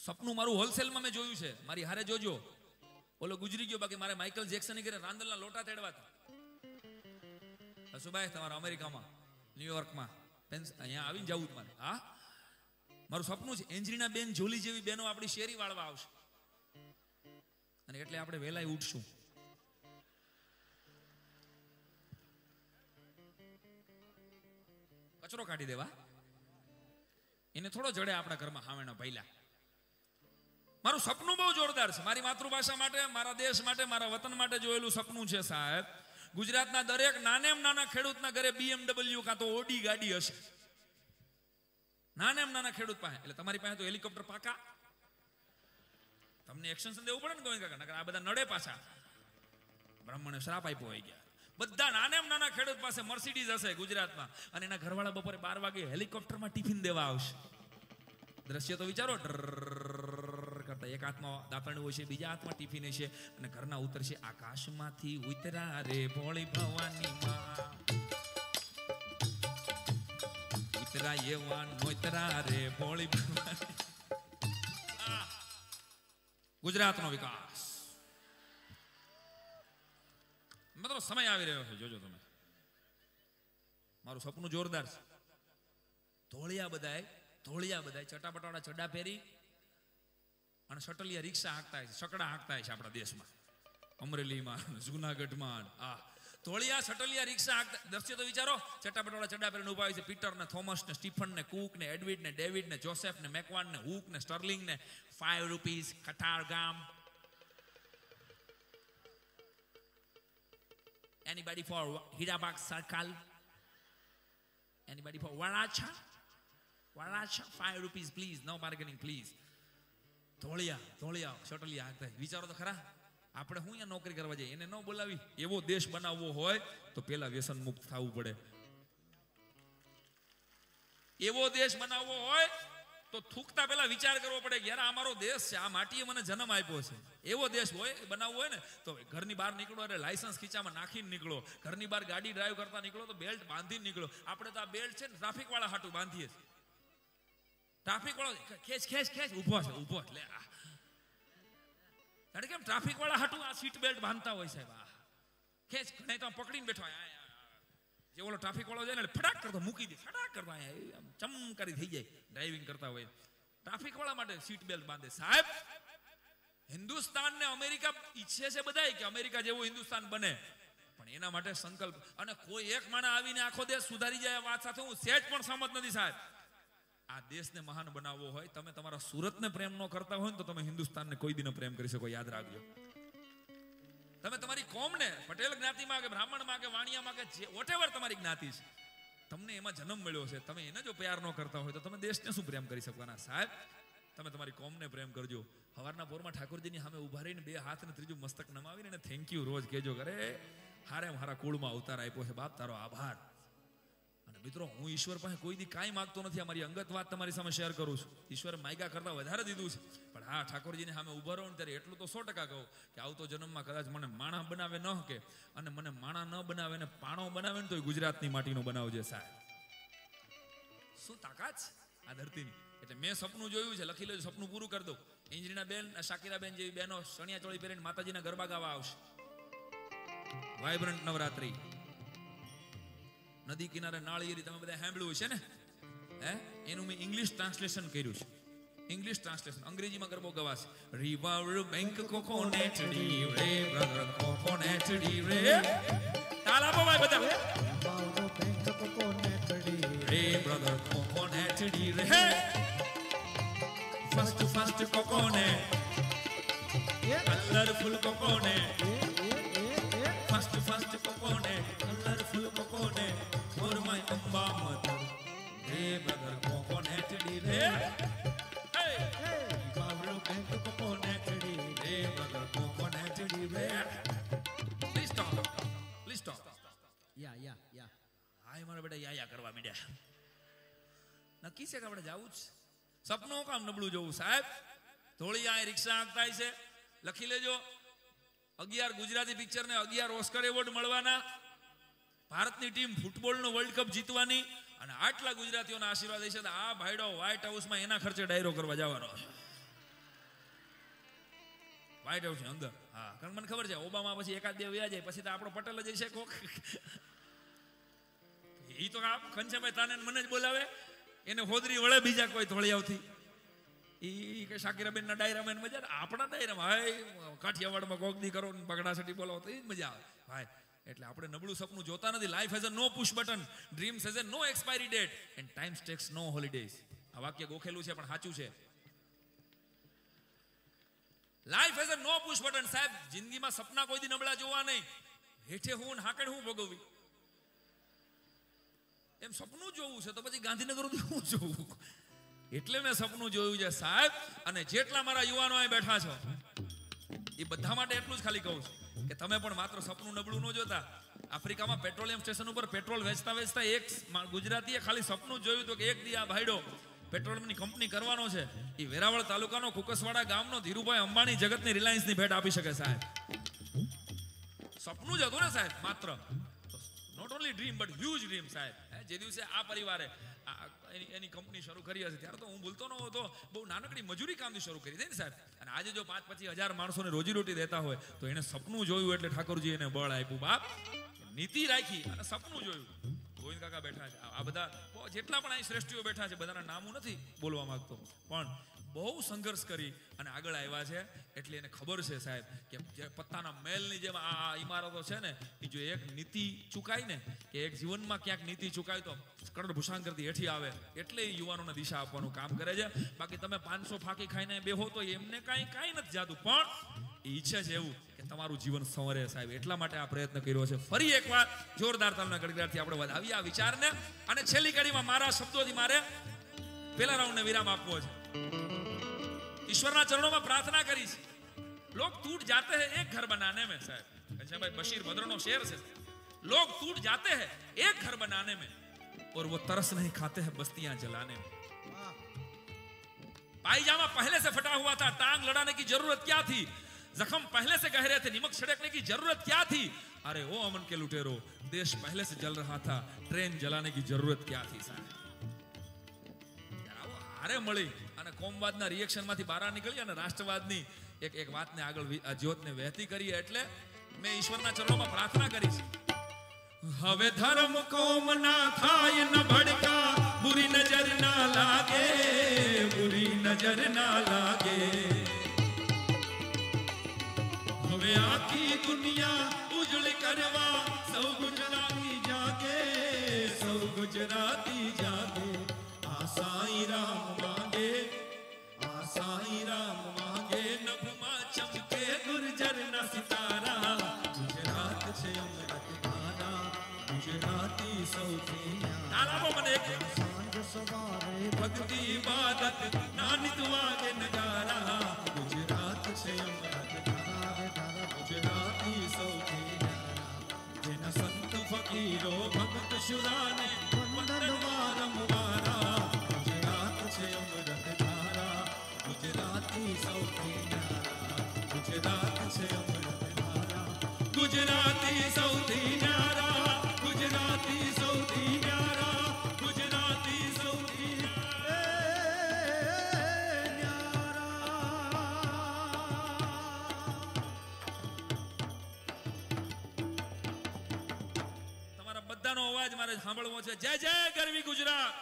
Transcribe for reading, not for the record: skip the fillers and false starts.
સપનું મારું હોલસેલમાં મેં જોયું છે. મારી હારે જોજો, ઓલો ગુજરી ગયો, બાકી મારે માઇકલ જેક્સન ઘરે રાંદલના લોટા તેડવા હતા. હસુભાઈ તમારા અમેરિકામાં, ન્યુયોર્કમાં, અહીંયા આવીને જવું જ મારે. હા, મારું સપનું છે એન્જરીના બેન જોલી જેવી બેનો આપણી શેરી વાળવા આવશે, અને એટલે આપણે વહેલા ઉઠશું. કચરો કાઢી દેવા એને થોડો જડે આપણા ઘરમાં હાવેણા ભૈલા. મારું સપનું બહુ જોરદાર છે, મારી માતૃભાષા માટે, મારા દેશ માટે, મારા વતન માટે જોયેલું સપનું છે સાહેબ. ગુજરાતના દરેક નાનેમ નાના ખેડૂતના ઘરે BMW કાં તો ઓડી ગાડી હશે, નાનેમ નાના ખેડૂત પાસે. એટલે તમારી પાસે તો હેલિકોપ્ટર પાકા, તમને એક્શન દેવું પડે ને ગોવિંદ કાકા, આ બધા નડે પાછા. બ્રાહ્મણે શ્રાપ આપ્યો હોય ગયા. બધા નાનેમ નાના ખેડૂત પાસે મર્સિડીઝ હશે ગુજરાતમાં, અને એના ઘરવાળા બપોરે 12 વાગે હેલિકોપ્ટરમાં ટિફિન દેવા આવશે. દ્રશ્ય તો વિચારો, કરતા એક હાથમાં દાંતરડું હોય છે, બીજા હાથમાં ટિફિન હશે, અને ઘરના ઉતરશે, આકાશમાંથી ઉતરા રે ભોળી ભવાની માં, ઉતરા એવા નોતરા રે ભોળી ભવાની. ગુજરાતનો વિકાસ મતલબ સમય આવી રહ્યો છે, જોજો તમે. મારું સપનું જોરદાર છે. ધોળિયા બધાય ચટાપટાવાળા ચડા પહેરી અને શટલિયા રિક્ષા હાંકતા છે, સકડા હાંકતા છે આપણા દેશમાં, અમરેલીમાં, જુનાગઢમાં. આ ધોળિયા શટલિયા રિક્ષા હાંકતા. દ્રશ્ય તો વિચારો, ચટાપટાવાળા ચડા પહેરીને ઉભા હોય છે. પીટર ને, થોમસ ને, સ્ટીફન ને, કુક ને, એડવિડ ને, ડેવિડ ને, જોસેફ ને, મેકવાન ને, હુક ને, સ્ટર્લિંગ ને, ₹5 કટાર ગામ. Anybody for Hirabag Circle? Anybody for Waracha? ₹5 please, no bargaining please. ધોળિયા શટલિયા હાંકતા. વિચારો તો ખરા, આપણે હું અહીંયા નોકરી કરવા જઈએ, એને ન બોલાવી. એવો દેશ બનાવવો હોય તો પેલા વ્યસન મુક્ત થવું પડે. એવો દેશ બનાવવો હોય તો થૂકતા પેલા વિચાર કરવો પડે કે યાર આ મારો દેશ છે, આ માટીએ મને જન્મ આપ્યો છે. એવો દેશ હોય બનાવવો હોય ને તો ઘરની બહાર નીકળો એટલે લાયસન્સ ખીચામાં નાખીને નીકળો. ઘરની બહાર ગાડી ડ્રાઈવ કરતા નીકળો તો બેલ્ટ બાંધીને નીકળો. આપણે તો આ બેલ્ટ છે ને ટ્રાફિક વાળા હાટું બાંધીએ છીએ. ટ્રાફિક વાળો ખેંચ ઊભો એટલે જાણે કેમ ટ્રાફિક વાળા હાટું આ સીટ બેલ્ટ બાંધતા હોય સાહેબ. ખેંચ નહીં તો પકડીને બેઠો, જે ઓલો ટ્રાફિક વાળો જાય ને ફટાક કરતો મૂકી દે, ફટાક કરતો ચમકારી થઈ જાય ડ્રાઇવિંગ કરતા હોય. ટ્રાફિક વાળા માટે સીટ બેલ્ટ બાંધે. સાહેબ, હિન્દુસ્તાન ને અમેરિકા ઈચ્છે છે બધાય કે અમેરિકા જેવું હિન્દુસ્તાન બને, પણ એના માટે સંકલ્પ. અને કોઈ એક માણસ આવીને આખો દેશ સુધારી જાય વાત સાથે હું સહેજ પણ સહમત નથી સાહેબ. આ દેશને મહાન બનાવવો હોય, તમે તમારા સુરતને પ્રેમ ન કરતા હોય ને તો તમે હિન્દુસ્તાનને કોઈ દિન પ્રેમ કરી શકો. યાદ રાખજો. તમે તમારી કોમને, પટેલ જ્ઞાતિમાં કે બ્રાહ્મણમાં કે વાણિયામાં કે જે વોટેવર તમારી જ્ઞાતિ છે, તમને એમાં જન્મ મળ્યો છે, તમે એને જો પ્યાર ન કરતા હોય તો તમે દેશને શું પ્રેમ કરી શકવાના સાહેબ? તમે તમારી કોમને પ્રેમ કરજો. સવારના પોરમાં ઠાકોરજીની સામે ઉભા રહીને 2 હાથ ને ત્રીજું મસ્તક નમાવીને એને થેન્ક યુ રોજ કહેજો. અરે હારે મારા કુળમાં અવતાર આપ્યો છે બાપ, તારો આભાર. અને મિત્રો, હું ઈશ્વર પાસે કોઈ દી કાંઈ માગતો નથી. અમારી અંગત વાત તમારી સામે શેર કરું છું. ઈશ્વર માગ્યા કરતા વધારે દીધું છે, પણ હા, ઠાકોરજીને સામે ઉભા રહો ને ત્યારે એટલું તો 100% કહું કે આવતો જન્મમાં કદાચ મને માણા બનાવે ન કે, અને મને માણા ન બનાવે ને પાણો બનાવે ને તો ગુજરાતની માટીનો બનાવજે સાહેબ. શું તાકાત આ ધરતીની. એટલે મેં સપનું જોયું છે, લખી લેજો, સપનું પૂરું કરી દો. ઇન્જરીના બેન, શાકીરા બેન જેવી બહેનો સણિયા ચોળી પહેરીને માતાજીના ગરબા ગાવા આવશે. વાઇબ્રન્ટ નવરાત્રી, નદી કિનારે નાળિયેરી, તમે બધા સાંભળ્યું છે ને? એનું મેં ઇંગ્લિશ ટ્રાન્સલેશન કર્યું છે. ઇંગ્લિશ ટ્રાન્સલેશન અંગ્રેજીમાં ગરબો ગવાશે. રિવર બેંક કોકોનેટ ડી રે બ્રધર કોકોનેટ ડી રે. તાલ આપો ભાઈ બધા. રિવર બેંક કોકોનેટ ડી રે બ્રધર કોકોનેટ ડી રે. First coconut, colourful coconut. First coconut, colourful coconut. For my Amba mother, hey brother coconut tree, hey, River bank coconut tree, hey brother coconut tree. Please stop. Yeah. હાય મારા બેટા યા કરવા માંડ્યા. નક્કી છે કે આપણે જાવું જ. સપનું કામ નબળું જોવું સાહેબ. ધોળિયા રિક્ષા હાંકતા છે. લખી લેજો, 11 ગુજરાતી પિક્ચર ને 11 ઓસ્કર એવોર્ડ મળવાના. ભારતની ટીમ ફૂટબોલનો વર્લ્ડ કપ જીતવાની, અને આટલા ગુજરાતીઓના આશીર્વાદ છે. આ ભાઈડો વ્હાઇટ હાઉસમાં એના ખર્ચે ડાયરો કરવા જવાનો. વ્હાઇટ હાઉસ ની અંદર. હા, કારણ મને ખબર છે ઓબામા પછી એકાદ બે વ્યા જાય પછી તો આપણો પટેલ જ છે કોક. એ તો આ કંચનભાઈ તાને મને જ બોલાવે, એને હોદરી વળે બીજા કોઈ થોળિયાવથી. એ કે શાકીરાબેન ના ડાયરામાં મજા, આપણા ડાયરામાં હાય કાઠિયાવાડમાં કોક દી કરો ને પગડા સટી બોલાવો તો એ જ મજા આવે ભાઈ. એટલે આપણે નબળું સપનું જોતા નથી. Life has a no push button, dreams has a no expiry date and time takes no holidays. આ વાક્ય ગોખેલું છે પણ સાચું છે. Life has a no push button. સાહેબ જિંદગીમાં સપના કોઈ દી નબળા જોવા નહીં. હેઠે હું ને હાકડ હું ભોગવવી, એમ સપનું જોવું છે તો પછી ગાંધીનગર હું જોવું. એટલે મેં સપનું જોયું છે સાહેબ. અને જેટલા મારા યુવાનો અહીં બેઠા છો એ બધા માટે એટલું જ ખાલી કહું છું કે તમે પણ માત્ર સપનું નબળું ન જોતા. આફ્રિકામાં પેટ્રોલિયમ સ્ટેશન ઉપર પેટ્રોલ વેચતા વેચતા એક ગુજરાતીએ ખાલી સપનું જોયું હતું કે એક દી આ ભાઈડો પેટ્રોલિયમની કંપની કરવાનો છે. એ વેરાવળ તાલુકાનો કુકસવાડા ગામનો ધીરુભાઈ અંબાણી જગતની રિલાયન્સની ભેટ આપી શકે સાહેબ. સપનું જ હતું ને સાહેબ માત્ર. Not only dream but huge dream સાહેબ. જે દિવસે આ પરિવારે એની કંપની શરૂ કરી હશે ત્યારે તો હું ભૂલતો ન હતો, બહુ નાનકડી મજૂરી કામથી શરૂ કરી દે ને સાહેબ. અને આજે જો 5-25 હજાર માણસોને રોજીરોટી દેતા હોય તો એને સપનું જોયું એટલે ઠાકોરજી એને બળ આપ્યું. બાપ નીતિ રાખી અને સપનું જોયું. ગોવિંદ કાકા બેઠા છે, આ બધા જેટલા પણ અહીં શ્રેષ્ઠીઓ બેઠા છે બધાના નામું નથી બોલવા માંગતો, પણ બહુ સંઘર્ષ કરી અને આગળ આવ્યા છે. એટલે એને ખબર છે સાહેબ કે જે પત્તાના મહેલની જેમ આ ઇમારતો છે ને, એ જો એક નીતિ ચૂકાય ને કે એક જીવનમાં ક્યાંક નીતિ ચૂકાય તો કરોડ ભૂષાંકરથી હેઠી આવે. એટલે એ યુવાનોને દિશા આપવાનું કામ કરે છે. બાકી તમે 500 ફાંકી ખાઈને બેહો તો એમને કાંઈ નથી જાતું, પણ એ ઈચ્છે છે એવું કે તમારું જીવન સંવરે સાહેબ. એટલા માટે આ પ્રયત્ન કર્યો છે. ફરી એકવાર જોરદાર તાલના ગડગડાટથી આપણે વધાવીએ આ વિચારને. અને છેલ્લી કડીમાં મારા શબ્દોથી મારે પેલા રાઉન્ડને વિરામ આપવો છે. ઈશ્વરના ચરણોમાં પ્રાર્થના કરી છે. લોગ टूट जाते हैं एक घर बनाने में साहब. भाई बशीर बद्रनो शेर से, लोग टूट जाते हैं एक घर बनाने में और वो तरस नहीं खाते हैं बस्तियां जलाने में. पायजामा पहले से फटा हुआ था, टांग लड़ाने की जरूरत क्या थी, जख्म पहले से गहरे थे, नमक छिड़कने की जरूरत क्या थी. अरे ओ अमन के लुटेरो, देश पहले से जल रहा था, ट्रेन जलाने की जरूरत क्या थी साहब. અરે મળી અને કોમવાદના રિએક્શનમાંથી બહાર નીકળી અને રાષ્ટ્રવાદની એક વાતને આગળ જ્યોતને વહેતી કરીએ. એટલે મેં ઈશ્વરના ચરણોમાં પ્રાર્થના કરી છે. હવે ધર્મ કોમ ના થાય ન ભડકા, બુરી નજર ના લાગે, બુરી નજર ના લાગે. હવે આખી દુનિયા ઉજળી કરવા સૌ ગુજરાતી જાગે, સૌ ગુજરાતી જાગે. સાઈ રામ માંગે, આ સાઈ રામ માંગે. નભમાં ચમકે ગુર્જરના સિતારા, ગુજરાત છે અમૃત ધારા, ગુજરાતી સૌથી ન્યારા. મને સાંજ સવારે ભક્તિ ઇબાદત નાનિત વાગે નગારા, ગુજરાત છે અમૃત ધારા, ગુજરાતી સૌથી ન્યારા. જેના સંત ફકીરો ભક્ત શુરાને વંદન વારંવારા, ગુજરાતી સૌથી ન્યારા, ગુજરાત છે અમૃત ધારા, ગુજરાતી સૌથી ન્યારા, ગુજરાતી સૌથી ન્યારા, ગુજરાતી સૌથી ન્યારા. તમારા બધાનો અવાજ મારે સાંભળવો છે. જય જય ગરવી ગુજરાત.